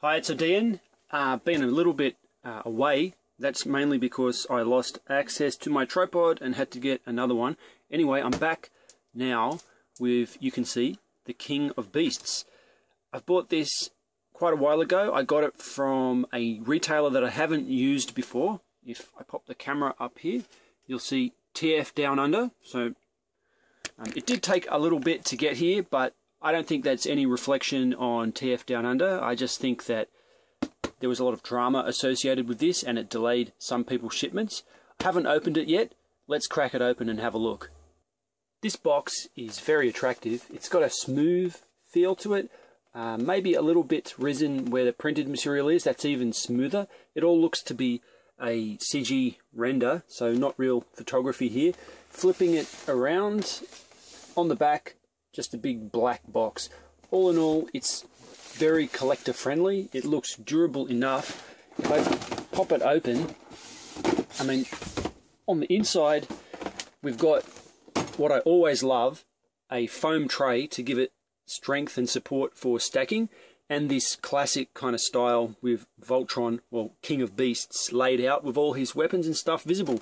Hi, it's Odeean. Been a little bit away. That's mainly because I lost access to my tripod and had to get another one. Anyway, I'm back now with, you can see, the King of Beasts. I've bought this quite a while ago. I got it from a retailer that I haven't used before. If I pop the camera up here, you'll see TF Down Under. So it did take a little bit to get here, but I don't think that's any reflection on TF Down Under. I just think that there was a lot of drama associated with this and it delayed some people's shipments. I haven't opened it yet. Let's crack it open and have a look. This box is very attractive. It's got a smooth feel to it. Maybe a little bit resin where the printed material is. That's even smoother. It all looks to be a CG render, so not real photography here. Flipping it around, on the back, just a big black box. All in all, it's very collector friendly. It looks durable enough. If I pop it open, I mean, on the inside, we've got what I always love, a foam tray to give it strength and support for stacking, and this classic kind of style with Voltron, well, King of Beasts, laid out with all his weapons and stuff visible.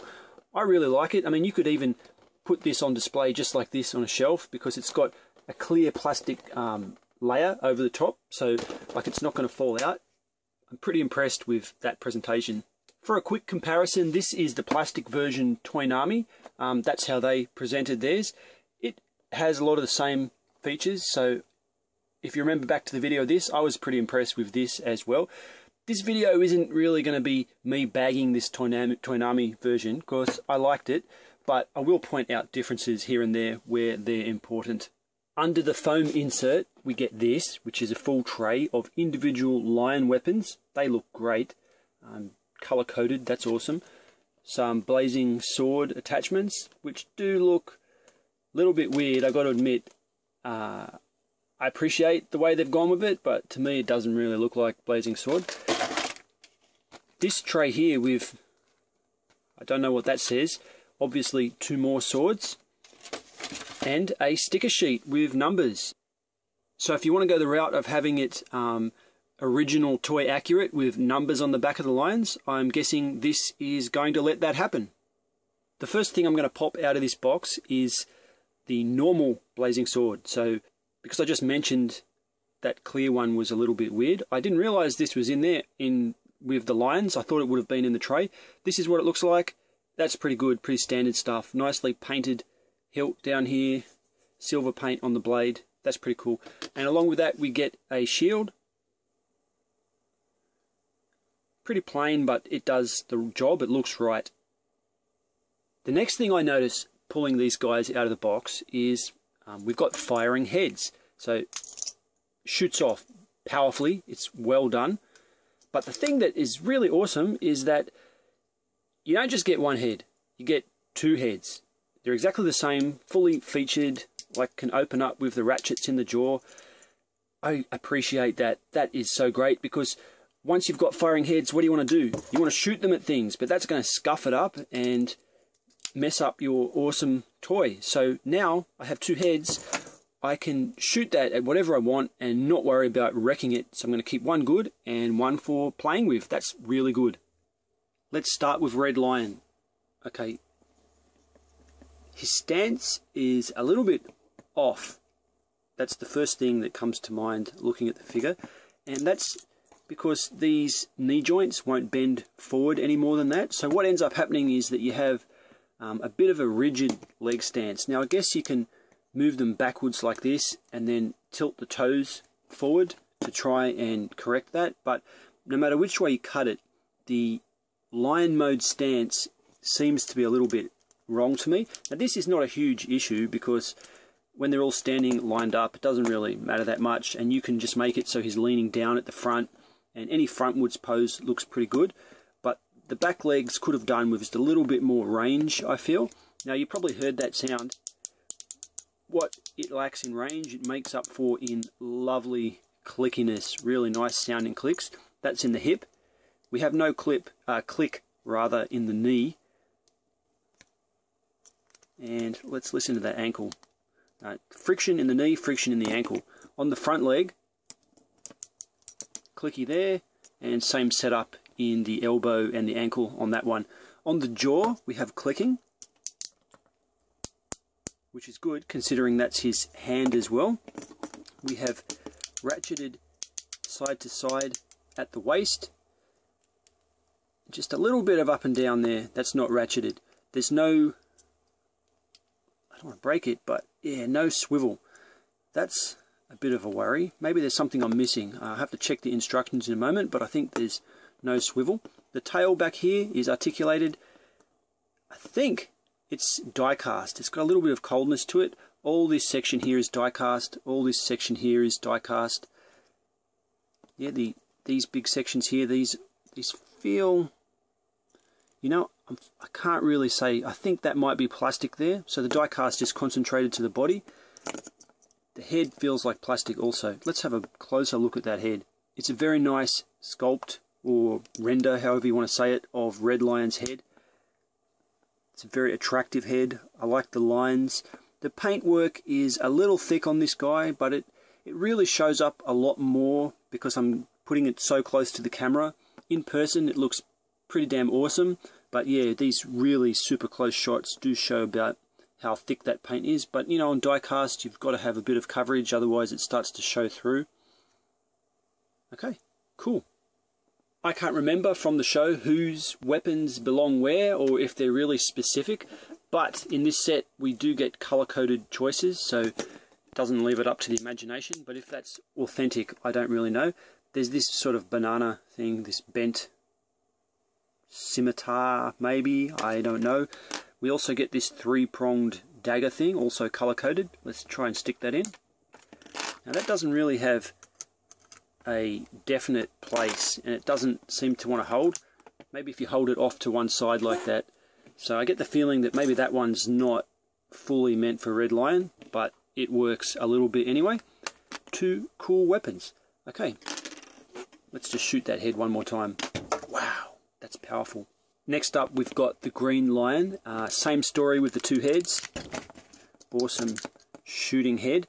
I really like it. I mean, you could even put this on display just like this on a shelf because it's got a clear plastic layer over the top, so like it's not going to fall out. I'm pretty impressed with that presentation. For a quick comparison, this is the plastic version Toynami. That's how they presented theirs. It has a lot of the same features, so if you remember back to the video of this, I was pretty impressed with this as well. This video isn't really going to be me bagging this Toynami version because I liked it, but I will point out differences here and there where they're important. Under the foam insert, we get this, which is a full tray of individual lion weapons. They look great. Color-coded, that's awesome. Some blazing sword attachments, which do look a little bit weird, I've got to admit. I appreciate the way they've gone with it, but to me it doesn't really look like blazing sword. This tray here with, I don't know what that says, obviously 2 more swords, and a sticker sheet with numbers. So if you want to go the route of having it original toy accurate with numbers on the back of the lions, I'm guessing this is going to let that happen. The first thing I'm going to pop out of this box is the normal blazing sword. So because I just mentioned that clear one was a little bit weird, I didn't realize this was in there with the lions. I thought it would have been in the tray. This is what it looks like. That's pretty good, pretty standard stuff. Nicely painted hilt down here, silver paint on the blade. That's pretty cool. And along with that we get a shield. Pretty plain, but it does the job. It looks right. The next thing I notice pulling these guys out of the box is we've got firing heads. So shoots off powerfully. It's well done. But the thing that is really awesome is that you don't just get one head. You get 2 heads. They're exactly the same, fully featured, like can open up with the ratchets in the jaw. I appreciate that. That is so great because once you've got firing heads, what do you want to do? You want to shoot them at things, but that's going to scuff it up and mess up your awesome toy. So now I have 2 heads. I can shoot that at whatever I want and not worry about wrecking it. So I'm going to keep one good and one for playing with. That's really good. Let's start with Red Lion. Okay. His stance is a little bit off. That's the first thing that comes to mind looking at the figure. And that's because these knee joints won't bend forward any more than that. So what ends up happening is that you have a bit of a rigid leg stance. Now I guess you can move them backwards like this and then tilt the toes forward to try and correct that, but no matter which way you cut it, the lion mode stance seems to be a little bit wrong to me. Now this is not a huge issue because when they're all standing lined up it doesn't really matter that much, and you can just make it so he's leaning down at the front and any frontwards pose looks pretty good. But the back legs could have done with just a little bit more range, I feel. Now you probably heard that sound. What it lacks in range, it makes up for in lovely clickiness, really nice sounding clicks. That's in the hip. We have no click rather in the knee. And let's listen to that ankle. Friction in the knee, friction in the ankle. On the front leg, clicky there, and same setup in the elbow and the ankle on that one. On the jaw we have clicking, which is good considering that's his hand as well. We have ratcheted side to side at the waist. Just a little bit of up and down there, that's not ratcheted. There's no, I don't want to break it, but yeah, no swivel. That's a bit of a worry. Maybe there's something I'm missing. I'll have to check the instructions in a moment, but I think there's no swivel. The tail back here is articulated. I think it's die cast. It's got a little bit of coldness to it. All this section here is die cast. All this section here is die cast. Yeah, these big sections here, these feel, you know, I can't really say. I think that might be plastic there. So the die cast is concentrated to the body. The head feels like plastic also. Let's have a closer look at that head. It's a very nice sculpt or render, however you want to say it, of Red Lion's head. It's a very attractive head. I like the lines. The paintwork is a little thick on this guy, but it really shows up a lot more because I'm putting it so close to the camera. In person it looks pretty damn awesome, but yeah, these really super close shots do show about how thick that paint is. But you know, on die cast you've got to have a bit of coverage, otherwise it starts to show through. Okay, cool. I can't remember from the show whose weapons belong where or if they're really specific, but in this set we do get color-coded choices, so it doesn't leave it up to the imagination. But if that's authentic, I don't really know. There's this sort of banana thing, this bent scimitar maybe, I don't know. We also get this three-pronged dagger thing, also color-coded. Let's try and stick that in. Now that doesn't really have a definite place, and it doesn't seem to want to hold. Maybe if you hold it off to one side like that. So I get the feeling that maybe that one's not fully meant for Red Lion, but it works a little bit anyway. Two cool weapons. Okay, let's just shoot that head one more time. Wow, that's powerful. Next up we've got the Green Lion. Same story with the two heads. Awesome shooting head.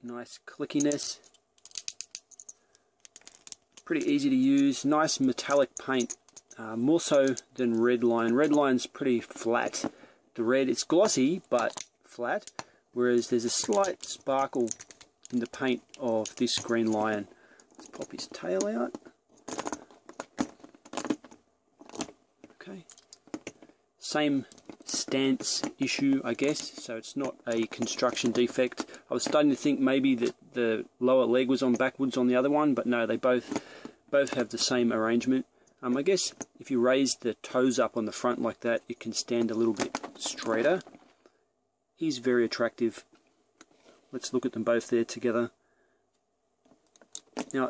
Nice clickiness. Pretty easy to use. Nice metallic paint. More so than Red Lion. Red Lion's pretty flat. The red, it's glossy but flat. Whereas there's a slight sparkle in the paint of this Green Lion. Let's pop his tail out. Okay. Same stance issue, I guess, so it's not a construction defect. I was starting to think maybe that the lower leg was on backwards on the other one, but no, they both have the same arrangement. I guess if you raise the toes up on the front like that, it can stand a little bit straighter. He's very attractive. Let's look at them both there together. Now,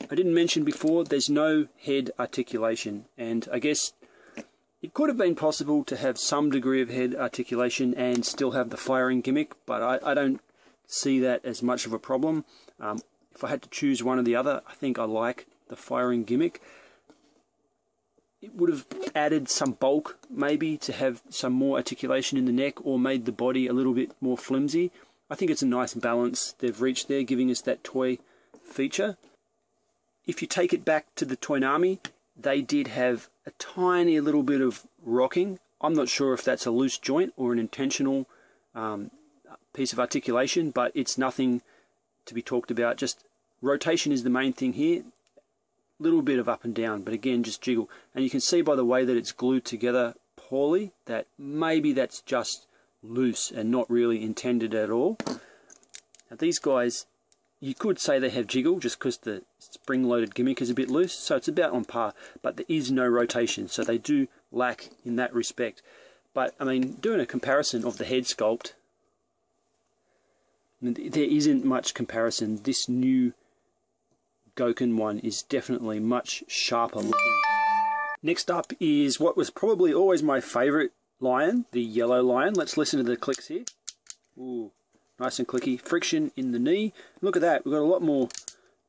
I didn't mention before, there's no head articulation, and I guess it could have been possible to have some degree of head articulation and still have the firing gimmick, but I don't see that as much of a problem. If I had to choose one or the other, I think I like the firing gimmick. It would have added some bulk, maybe, to have some more articulation in the neck or made the body a little bit more flimsy. I think it's a nice balance they've reached there, giving us that toy feature. If you take it back to the Toynami, they did have a tiny little bit of rocking. I'm not sure if that's a loose joint or an intentional piece of articulation, but it's nothing to be talked about. Just rotation is the main thing here. Little bit of up and down, but again, just jiggle. And you can see by the way that it's glued together poorly that maybe that's just loose and not really intended at all. Now these guys, you could say they have jiggle just because the spring-loaded gimmick is a bit loose, so it's about on par, but there is no rotation, so they do lack in that respect. But, I mean, doing a comparison of the head sculpt, there isn't much comparison. This new Gokin one is definitely much sharper looking. Next up is what was probably always my favourite lion, the yellow lion. Let's listen to the clicks here. Ooh. Nice and clicky. Friction in the knee. Look at that. We've got a lot more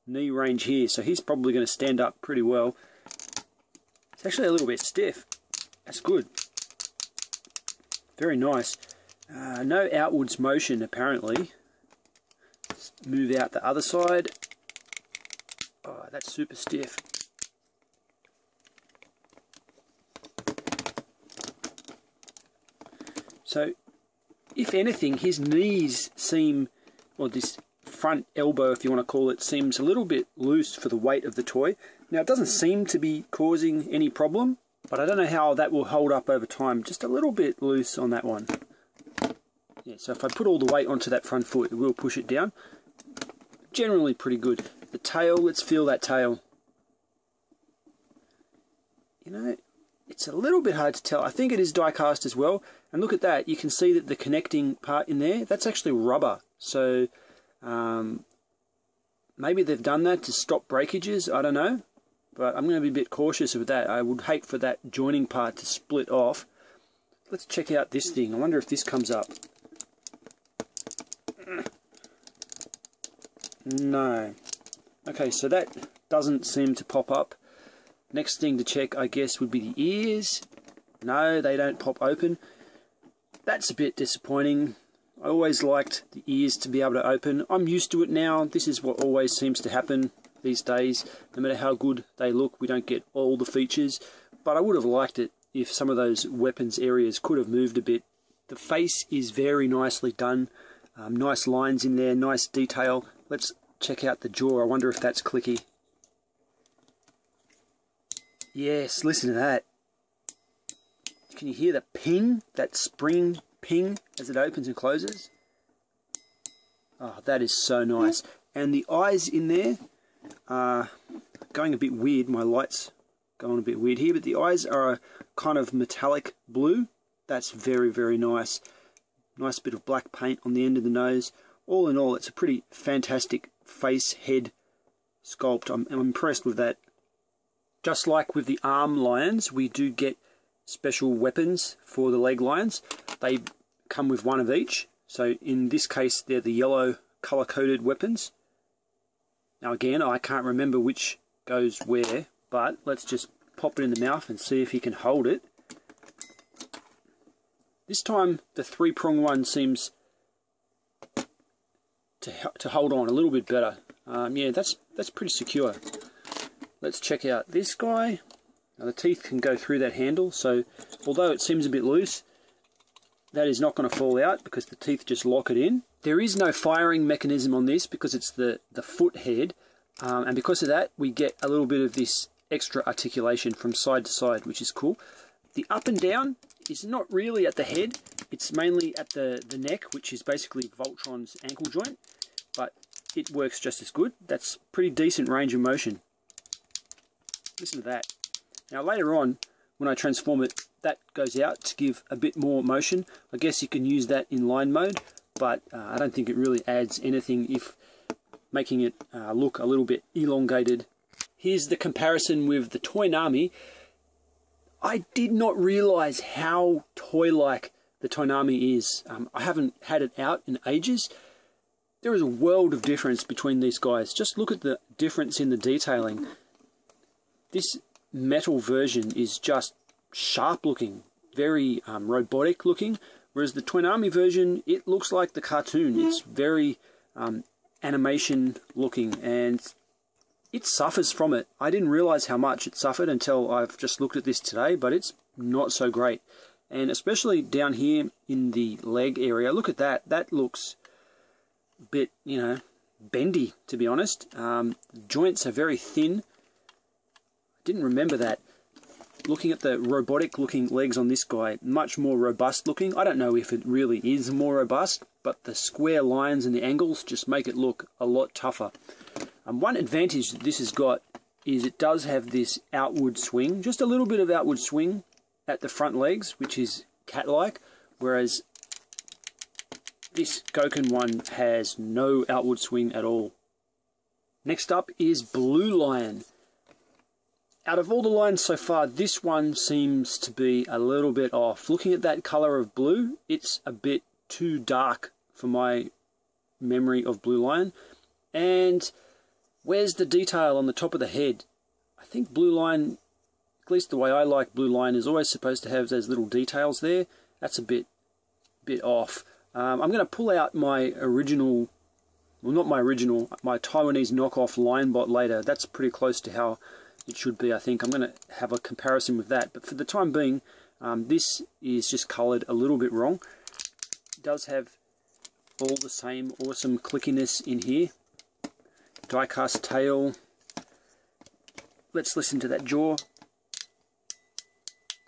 knee range here, so he's probably going to stand up pretty well. It's actually a little bit stiff. That's good. Very nice. No outwards motion, apparently. Let's move out the other side. that's super stiff. So, if anything, his knees seem, or this front elbow, if you want to call it, seems a little bit loose for the weight of the toy. Now, it doesn't seem to be causing any problem, but I don't know how that will hold up over time. Just a little bit loose on that one. Yeah, so if I put all the weight onto that front foot, it will push it down. Generally pretty good. The tail, let's feel that tail. You know, it's a little bit hard to tell. I think it is die cast as well. And look at that, you can see that the connecting part in there, that's actually rubber. So maybe they've done that to stop breakages, I don't know. But I'm going to be a bit cautious with that. I would hate for that joining part to split off. Let's check out this thing. I wonder if this comes up. No. Okay, so that doesn't seem to pop up. Next thing to check, I guess, would be the ears. No, they don't pop open. That's a bit disappointing. I always liked the ears to be able to open. I'm used to it now. This is what always seems to happen these days. No matter how good they look, we don't get all the features. But I would have liked it if some of those weapons areas could have moved a bit. The face is very nicely done. Nice lines in there, nice detail. Let's check out the jaw. I wonder if that's clicky. Yes, listen to that. Can you hear the ping? That spring ping as it opens and closes? Oh, that is so nice. And the eyes in there are going a bit weird. My light's going a bit weird here, but the eyes are a kind of metallic blue. That's very, very nice. Nice bit of black paint on the end of the nose. All in all, it's a pretty fantastic face head sculpt. I'm impressed with that. Just like with the arm lions, we do get special weapons for the leg lions. They come with one of each. So in this case, they're the yellow color-coded weapons. Now again, I can't remember which goes where, but let's just pop it in the mouth and see if he can hold it. This time, the three-prong one seems to hold on a little bit better. Yeah, that's pretty secure. Let's check out this guy. Now the teeth can go through that handle, so although it seems a bit loose, that is not going to fall out because the teeth just lock it in. There is no firing mechanism on this because it's the foot head, and because of that we get a little bit of this extra articulation from side to side, which is cool. The up and down is not really at the head, it's mainly at the neck, which is basically Voltron's ankle joint, but it works just as good. That's pretty decent range of motion. Listen to that. Now later on, when I transform it, that goes out to give a bit more motion. I guess you can use that in line mode, but I don't think it really adds anything if making it look a little bit elongated. Here's the comparison with the Toynami. I did not realize how toy-like the Toynami is. I haven't had it out in ages. There is a world of difference between these guys. Just look at the difference in the detailing. This metal version is just sharp looking, very robotic looking, whereas the Toynami version, it looks like the cartoon. It's very animation looking, and it suffers from it. I didn't realize how much it suffered until I've just looked at this today, but it's not so great. And especially down here in the leg area, look at that. That looks a bit, you know, bendy, to be honest. The joints are very thin. Didn't remember that. Looking at the robotic looking legs on this guy, much more robust looking. I don't know if it really is more robust, but the square lines and the angles just make it look a lot tougher. One advantage that this has got is it does have this outward swing, just a little bit of outward swing at the front legs, which is cat-like, whereas this Gokin one has no outward swing at all. Next up is Blue Lion. Out of all the lines so far, this one seems to be a little bit off. Looking at that color of blue, it's a bit too dark for my memory of Blue Lion. And where's the detail on the top of the head? I think Blue Lion, at least the way I like Blue Lion, is always supposed to have those little details there. That's a bit off. I'm going to pull out my original well, not my original, my Taiwanese knockoff Linebot later. That's pretty close to how it should be, I think. I'm going to have a comparison with that, but for the time being, this is just coloured a little bit wrong. It does have all the same awesome clickiness in here. Die-cast tail. Let's listen to that jaw.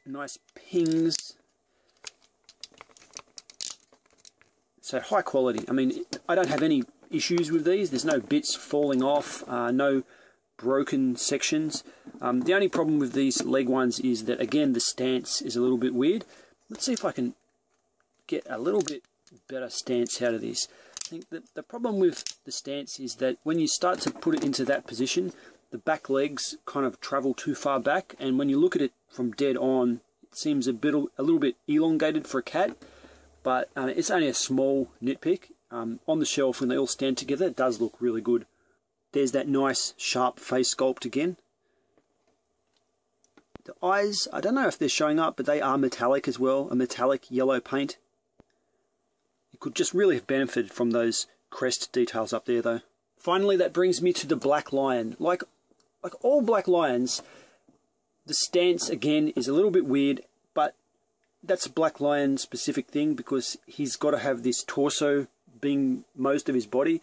Nice pings. So high quality. I mean, I don't have any issues with these. There's no bits falling off, no broken sections. The only problem with these leg ones is that, again, the stance is a little bit weird. Let's see if I can get a little bit better stance out of this. I think that the problem with the stance is that when you start to put it into that position, the back legs kind of travel too far back, and when you look at it from dead on, it seems a little bit elongated for a cat. But it's only a small nitpick. On the shelf, when they all stand together, it does look really good. There's that nice sharp face sculpt again. The eyes, I don't know if they're showing up, but they are metallic as well, a metallic yellow paint. It could just really have benefited from those crest details up there though. Finally, that brings me to the black lion. Like all black lions, the stance again is a little bit weird, but that's a black lion specific thing because he's got to have this torso being most of his body.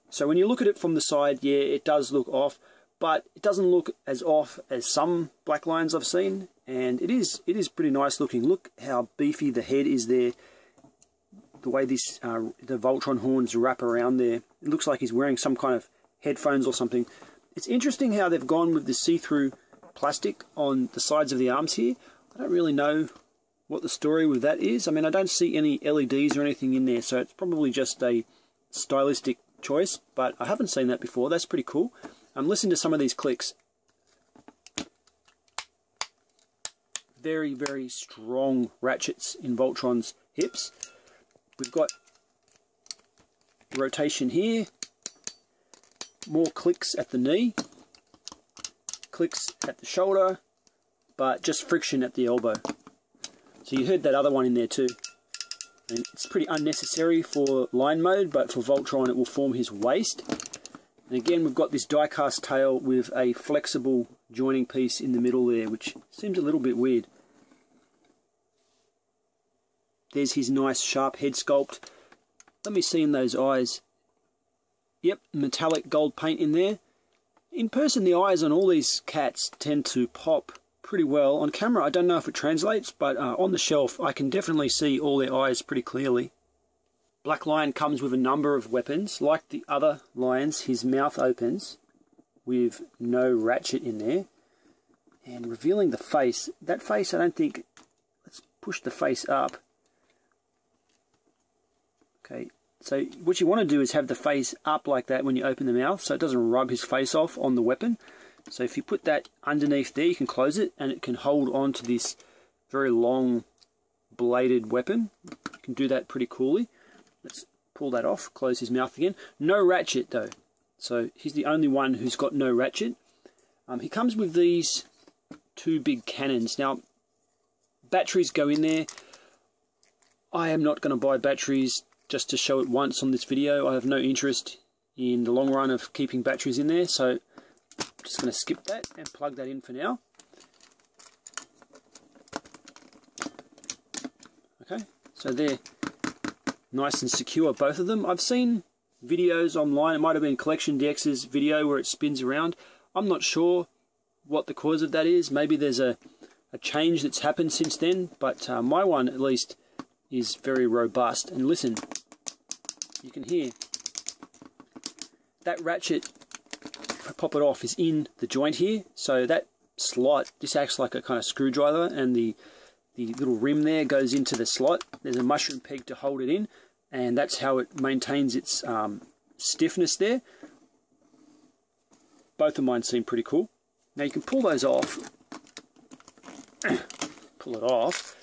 So when you look at it from the side, yeah, it does look off, but it doesn't look as off as some black lions I've seen, and it is pretty nice looking. Look how beefy the head is there. The way this the Voltron horns wrap around there, it looks like he's wearing some kind of headphones or something. It's interesting how they've gone with the see-through plastic on the sides of the arms here. I don't really know what the story with that is. I mean, I don't see any LEDs or anything in there, so it's probably just a stylistic choice, but I haven't seen that before. That's pretty cool. Listen to some of these clicks. Very, very strong ratchets in Voltron's hips. We've got rotation here, more clicks at the knee, clicks at the shoulder, but just friction at the elbow. So you heard that other one in there too. And it's pretty unnecessary for line mode, but for Voltron it will form his waist. And again, we've got this die-cast tail with a flexible joining piece in the middle there, which seems a little bit weird. There's his nice sharp head sculpt. Let me see in those eyes. Yep, metallic gold paint in there. In person, the eyes on all these cats tend to pop pretty well. On camera, I don't know if it translates, but on the shelf, I can definitely see all their eyes pretty clearly. Black Lion comes with a number of weapons. Like the other lions, his mouth opens with no ratchet in there. And revealing the face, that face I don't think... Let's push the face up. Okay, so what you want to do is have the face up like that when you open the mouth, so it doesn't rub his face off on the weapon. So if you put that underneath there, you can close it, and it can hold on to this very long bladed weapon. You can do that pretty coolly. Let's pull that off, close his mouth again. No ratchet though, so he's the only one who's got no ratchet. He comes with these two big cannons. Now, batteries go in there. I am not going to buy batteries just to show it once on this video. I have no interest in the long run of keeping batteries in there, so I'm just going to skip that and plug that in for now. Okay, so they're nice and secure, both of them. I've seen videos online, it might have been Collection DX's video where it spins around. I'm not sure what the cause of that is. Maybe there's a change that's happened since then, but my one at least is very robust. And listen, you can hear that ratchet, if I pop it off, is in the joint here. So that slot, this acts like a kind of screwdriver, and the little rim there goes into the slot. There's a mushroom peg to hold it in, and that's how it maintains its stiffness there. Both of mine seem pretty cool. Now you can pull those off. Pull it off.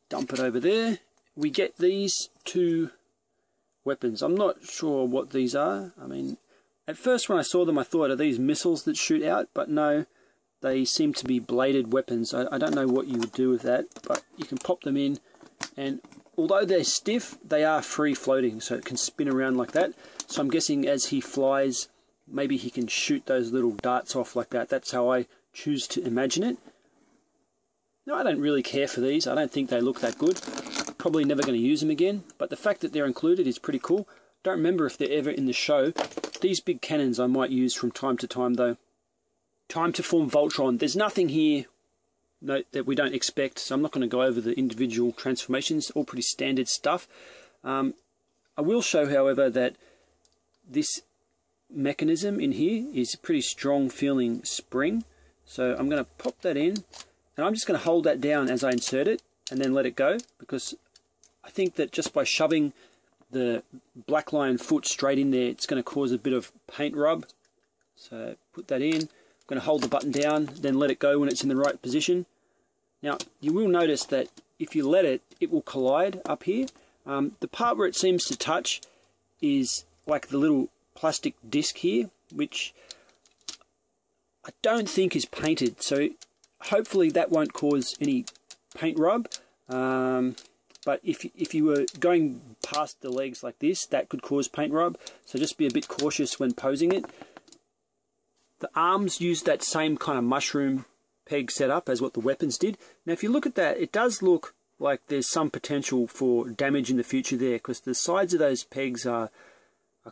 Dump it over there. We get these two weapons. I'm not sure what these are. I mean, at first when I saw them I thought, are these missiles that shoot out? But no, they seem to be bladed weapons. I don't know what you would do with that, but you can pop them in, and although they're stiff, they are free floating, so it can spin around like that. So I'm guessing as he flies, maybe he can shoot those little darts off like that. That's how I choose to imagine it. Now, I don't really care for these. I don't think they look that good. Probably never going to use them again, but the fact that they're included is pretty cool. Don't remember if they're ever in the show. These big cannons I might use from time to time though. Time to form Voltron. There's nothing here that we don't expect, so I'm not going to go over the individual transformations. All pretty standard stuff. I will show, however, that this mechanism in here is a pretty strong feeling spring. So I'm going to pop that in, and I'm just going to hold that down as I insert it and then let it go, because I think that just by shoving the black lion foot straight in there, it's going to cause a bit of paint rub. So put that in. I'm going to hold the button down, then let it go when it's in the right position. Now, you will notice that if you let it, it will collide up here. The part where it seems to touch is like the little plastic disc here, which I don't think is painted. So hopefully that won't cause any paint rub. But if you were going past the legs like this, that could cause paint rub. So just be a bit cautious when posing it. The arms use that same kind of mushroom peg setup as what the weapons did. Now if you look at that, it does look like there's some potential for damage in the future there, because the sides of those pegs are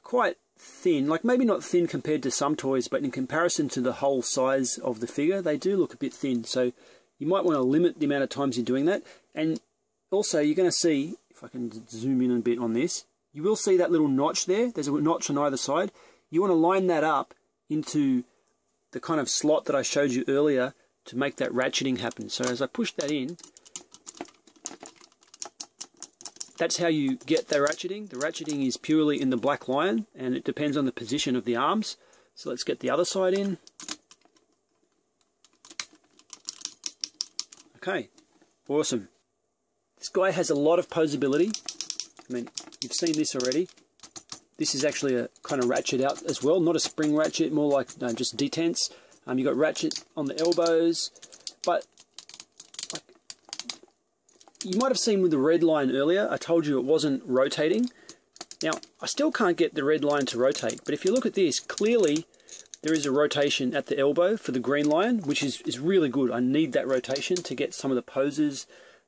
quite thin. Like maybe not thin compared to some toys, but in comparison to the whole size of the figure, they do look a bit thin. So you might want to limit the amount of times you're doing that. And also you're going to see, if I can zoom in a bit on this, you will see that little notch there. There's a notch on either side. You want to line that up into the kind of slot that I showed you earlier to make that ratcheting happen. So as I push that in, that's how you get the ratcheting. The ratcheting is purely in the black lion, and it depends on the position of the arms. So let's get the other side in. Okay, awesome. This guy has a lot of posability. I mean, you've seen this already. This is actually a kind of ratchet out as well, not a spring ratchet, more like just detents. You've got ratchet on the elbows, but like, you might have seen with the red line earlier, I told you it wasn't rotating. Now, I still can't get the red line to rotate, but if you look at this, clearly there is a rotation at the elbow for the green lion, which is really good. I need that rotation to get some of the poses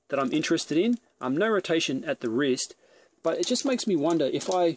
that I'm interested in. No rotation at the wrist, but it just makes me wonder if I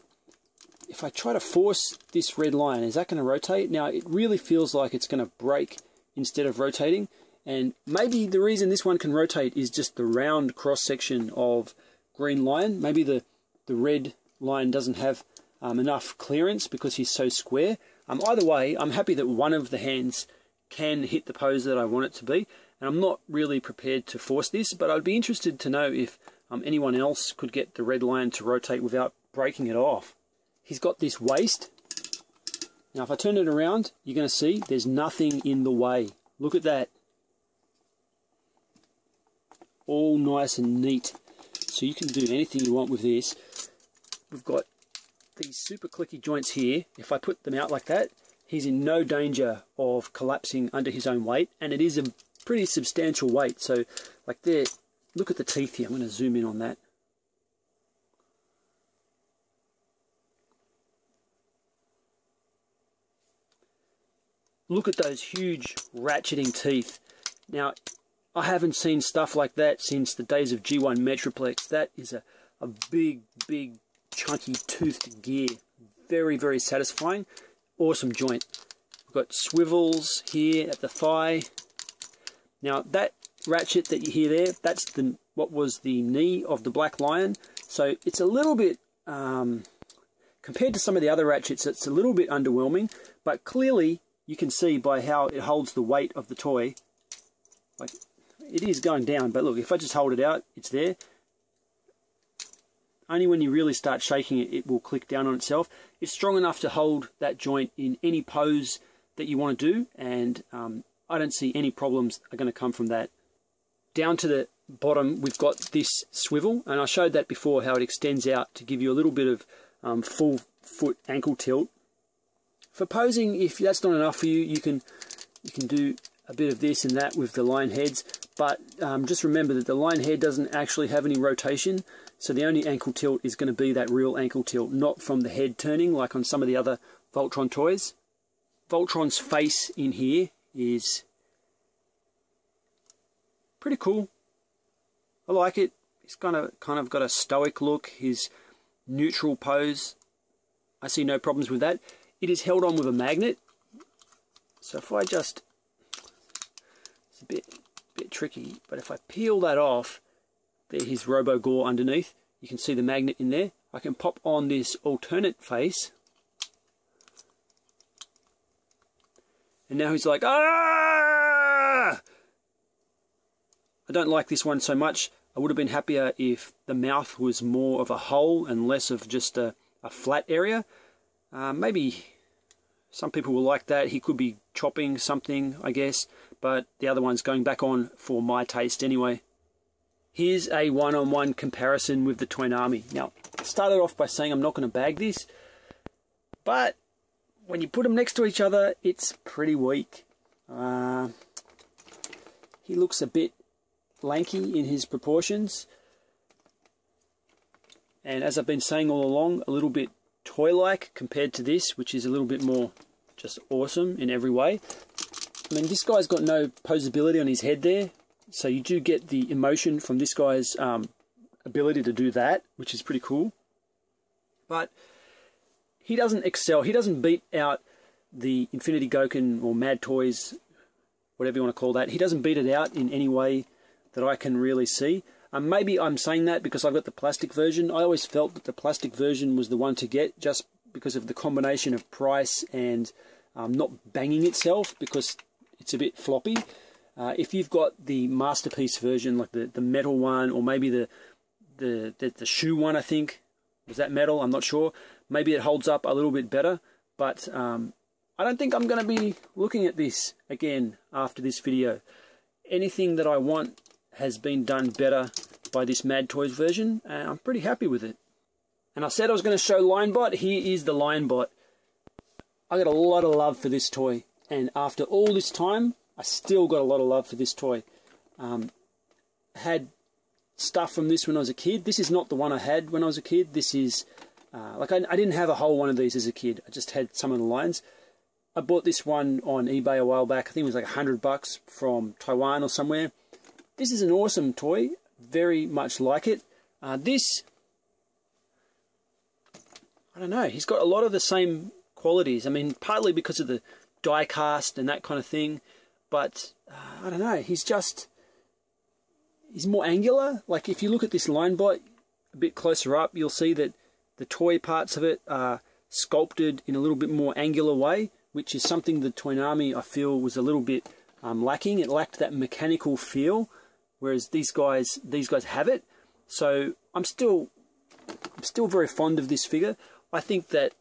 try to force this red line, is that going to rotate? Now, it really feels like it's going to break instead of rotating. And maybe the reason this one can rotate is just the round cross-section of green lion. Maybe the red lion doesn't have enough clearance because he's so square. Either way, I'm happy that one of the hands can hit the pose that I want it to be. And I'm not really prepared to force this, but I'd be interested to know if anyone else could get the red lion to rotate without breaking it off. He's got this waist. Now if I turn it around, you're going to see there's nothing in the way. Look at that. All nice and neat. So you can do anything you want with this. We've got these super clicky joints here. If I put them out like that, he's in no danger of collapsing under his own weight. And it is a pretty substantial weight. So like there, look at the teeth here. I'm going to zoom in on that. Look at those huge ratcheting teeth. Now, I haven't seen stuff like that since the days of G1 Metroplex. That is a big, big, chunky toothed gear. Very, very satisfying. Awesome joint. We've got swivels here at the thigh. Now, that ratchet that you hear there, that's what was the knee of the black lion. So it's a little bit, compared to some of the other ratchets, it's a little bit underwhelming, but clearly you can see by how it holds the weight of the toy, like it is going down, but look, if I just hold it out, it's there. Only when you really start shaking it, it will click down on itself. It's strong enough to hold that joint in any pose that you want to do, and I don't see any problems are going to come from that. Down to the bottom, we've got this swivel, and I showed that before, how it extends out to give you a little bit of full foot ankle tilt. For posing, if that's not enough for you, you can do a bit of this and that with the lion heads, but just remember that the lion head doesn't actually have any rotation, So the only ankle tilt is going to be that real ankle tilt, not from the head turning like on some of the other Voltron toys. Voltron's face in here is pretty cool. I like it. He's kind of got a stoic look. His neutral pose, I see no problems with that. It is held on with a magnet. So if I just, it's a bit tricky, but if I peel that off, there's his Robo-Gore underneath. You can see the magnet in there. I can pop on this alternate face. And now he's like, ah! I don't like this one so much. I would have been happier if the mouth was more of a hole and less of just a flat area. Maybe some people will like that. He could be chopping something, I guess. But the other one's going back on for my taste anyway. Here's a one-on-one comparison with the Toynami. Now, I started off by saying I'm not going to bag this. But when you put them next to each other, it's pretty weak. He looks a bit lanky in his proportions. And as I've been saying all along, a little bit toy-like compared to this, which is a little bit more just awesome in every way. I mean, this guy's got no posability on his head there, so you do get the emotion from this guy's ability to do that, which is pretty cool. But he doesn't excel. He doesn't beat out the infinity-gokin or Mad Toys, whatever you want to call that. He doesn't beat it out in any way that I can really see. Maybe I'm saying that because I've got the plastic version. I always felt that the plastic version was the one to get, just because of the combination of price and not banging itself, because it's a bit floppy. If you've got the masterpiece version, like the metal one, or maybe the shoe one, I think, was that metal? I'm not sure. Maybe it holds up a little bit better, but I don't think I'm going to be looking at this again after this video. Anything that I want has been done better by this Mad Toys version, and I'm pretty happy with it. And I said I was going to show Linebot. Here is the Linebot. I got a lot of love for this toy, and after all this time, I still got a lot of love for this toy. Had stuff from this when I was a kid. This is not the one I had when I was a kid. This is, I didn't have a whole one of these as a kid. I just had some of the lines. I bought this one on eBay a while back. I think it was like $100 from Taiwan or somewhere. This is an awesome toy. Very much like it. This, I don't know, he's got a lot of the same qualities. I mean, partly because of the die cast and that kind of thing, but I don't know, he's more angular. Like if you look at this Linebot a bit closer up, you'll see that the toy parts of it are sculpted in a little bit more angular way, which is something the Toynami I feel was a little bit lacking. It lacked that mechanical feel, whereas these guys have it. So I'm still very fond of this figure. I think that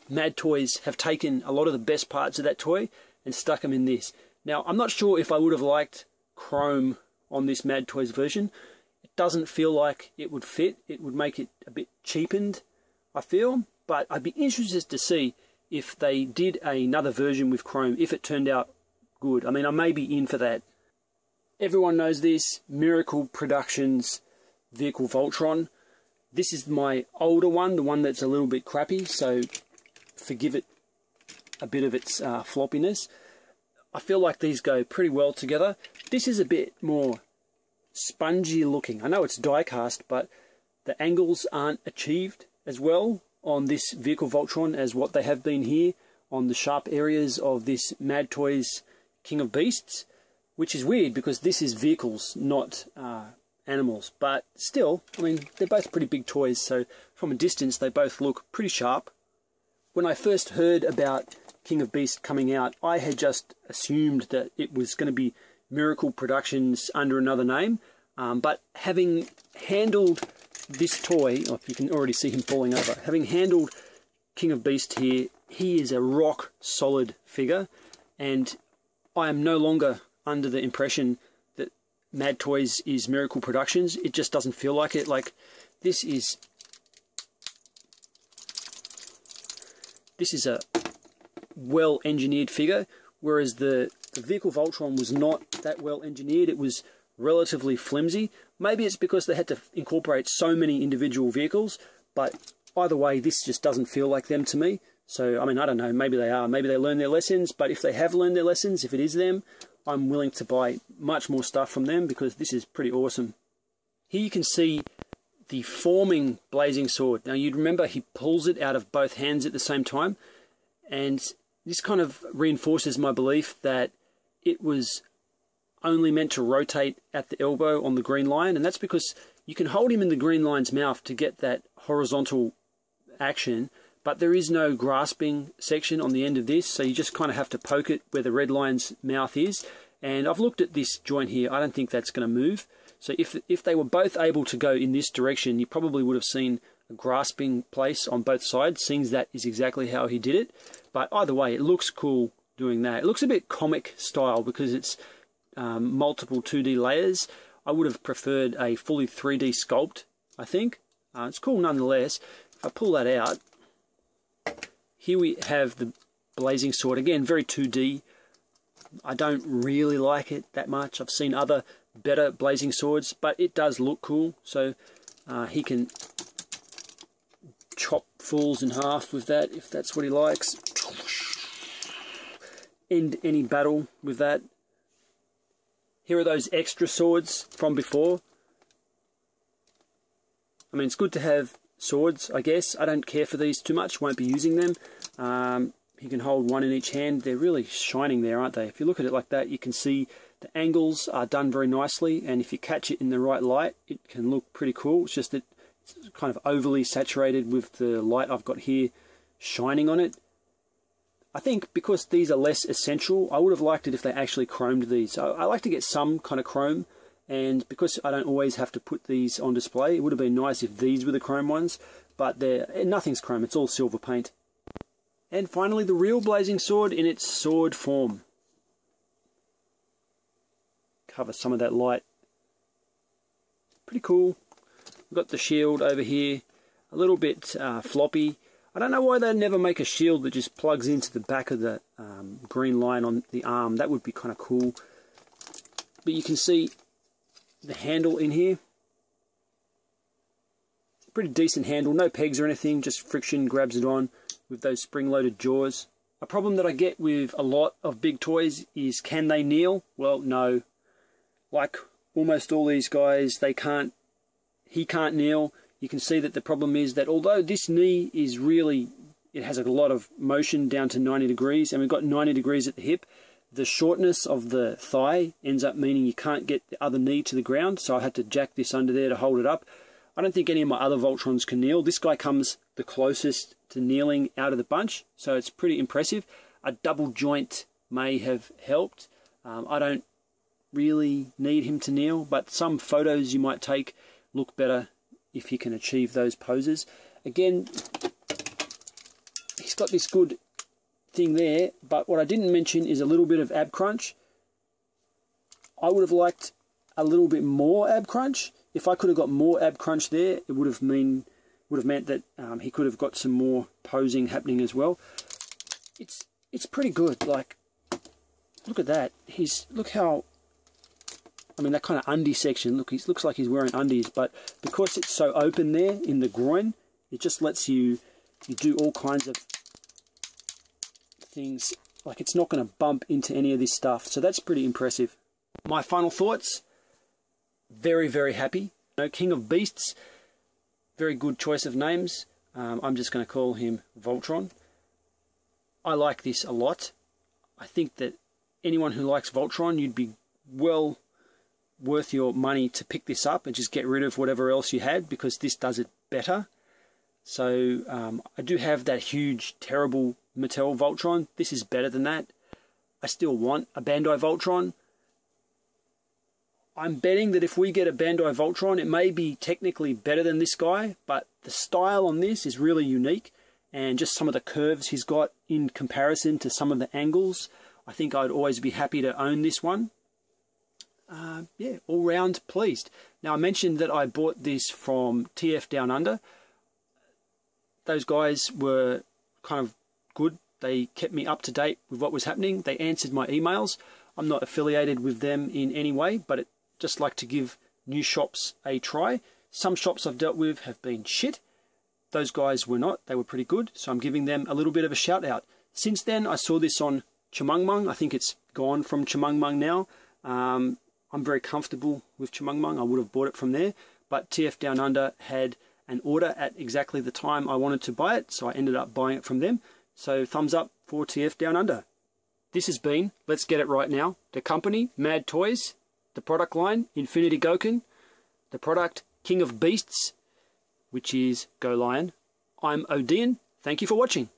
Mad Toys have taken a lot of the best parts of that toy and stuck them in this. Now, I'm not sure if I would have liked chrome on this Mad Toys version. It doesn't feel like it would fit. It would make it a bit cheapened, I feel. But I'd be interested to see if they did another version with chrome, if it turned out good. I mean, I may be in for that. Everyone knows this, Miracle Productions vehicle Voltron. This is my older one, the one that's a little bit crappy, so forgive it a bit of its floppiness. I feel like these go pretty well together. This is a bit more spongy looking. I know it's die cast, but the angles aren't achieved as well on this vehicle Voltron as what they have been here on the sharp areas of this Mad Toys King of Beasts, which is weird because this is vehicles, not animals. But still, I mean, they're both pretty big toys, so from a distance they both look pretty sharp. When I first heard about King of Beasts coming out, I had just assumed that it was going to be Miracle Productions under another name, but having handled this toy, oh, you can already see him falling over, having handled King of Beasts here, he is a rock solid figure, and I am no longer under the impression that Mad Toys is Miracle Productions. It just doesn't feel like it. Like, this is a well-engineered figure, whereas the vehicle Voltron was not that well-engineered. It was relatively flimsy. Maybe it's because they had to incorporate so many individual vehicles, but either way, this just doesn't feel like them to me. So, I mean, I don't know, maybe they are. Maybe they learned their lessons, but if they have learned their lessons, if it is them, I'm willing to buy much more stuff from them because this is pretty awesome. Here you can see the forming blazing sword. Now, you'd remember he pulls it out of both hands at the same time, and this kind of reinforces my belief that it was only meant to rotate at the elbow on the green lion, and that's because you can hold him in the green lion's mouth to get that horizontal action, but there is no grasping section on the end of this, so you just kind of have to poke it where the red lion's mouth is. And I've looked at this joint here. I don't think that's going to move. So if they were both able to go in this direction, you probably would have seen a grasping place on both sides, seeing that is exactly how he did it. But either way, it looks cool doing that. It looks a bit comic style because it's multiple 2D layers. I would have preferred a fully 3D sculpt, I think. It's cool nonetheless. If I pull that out, here we have the blazing sword. Again, very 2D. I don't really like it that much. I've seen other better blazing swords, but it does look cool. So he can chop fools in half with that if that's what he likes. End any battle with that. Here are those extra swords from before. I mean, it's good to have swords, I guess. I don't care for these too much, won't be using them. You can hold one in each hand. They're really shining there, aren't they? If you look at it like that, you can see the angles are done very nicely, and if you catch it in the right light, it can look pretty cool. It's just that it's kind of overly saturated with the light I've got here shining on it. I think because these are less essential, I would have liked it if they actually chromed these. I like to get some kind of chrome, and because I don't always have to put these on display, it would have been nice if these were the chrome ones, but nothing's chrome, it's all silver paint. And finally, the real blazing sword in its sword form. Cover some of that light. Pretty cool. We've got the shield over here, a little bit floppy. I don't know why they never make a shield that just plugs into the back of the green line on the arm. That would be kind of cool. But you can see the handle in here. Pretty decent handle, no pegs or anything, just friction grabs it on with those spring-loaded jaws. A problem that I get with a lot of big toys is, can they kneel? Well, no. Like almost all these guys, he can't kneel. You can see that the problem is that although this knee is really, it has a lot of motion down to 90 degrees, and we've got 90 degrees at the hip, the shortness of the thigh ends up meaning you can't get the other knee to the ground, so I had to jack this under there to hold it up. I don't think any of my other Voltrons can kneel. This guy comes the closest to kneeling out of the bunch, so it's pretty impressive. A double joint may have helped. I don't really need him to kneel, but some photos you might take look better if you can achieve those poses. Again, he's got this good thing there, but what I didn't mention is a little bit of ab crunch. I would have liked a little bit more ab crunch. If I could have got more ab crunch there, it would have meant that he could have got some more posing happening as well. It's pretty good. Like, look at that. Look how, I mean, that kind of undie section. Look, he looks like he's wearing undies, but because it's so open there in the groin, it just lets you do all kinds of things. Like, it's not going to bump into any of this stuff. So that's pretty impressive. My final thoughts. Very, very happy. King of Beasts, very good choice of names. I'm just going to call him Voltron. I like this a lot. I think that anyone who likes Voltron, you'd be well worth your money to pick this up and just get rid of whatever else you had, because this does it better. So I do have that huge, terrible Mattel Voltron. This is better than that. I still want a Bandai Voltron. I'm betting that if we get a Bandai Voltron, it may be technically better than this guy, but the style on this is really unique, and just some of the curves he's got in comparison to some of the angles, I think I'd always be happy to own this one. Yeah, all round pleased. Now, I mentioned that I bought this from TF Down Under. Those guys were kind of good. They kept me up to date with what was happening. They answered my emails. I'm not affiliated with them in any way, but just like to give new shops a try. Some shops I've dealt with have been shit. Those guys were not. They were pretty good. So I'm giving them a little bit of a shout out. Since then, I saw this on Chumungmung. I think it's gone from Chumungmung now. I'm very comfortable with Chumungmung. I would have bought it from there. But TF Down Under had an order at exactly the time I wanted to buy it. So I ended up buying it from them. So thumbs up for TF Down Under. This has been Let's Get It Right Now. The company, Mad Toys. The product line, Infinity-gokin. The product, King of Beasts, which is Go Lion. I'm Odeean. Thank you for watching.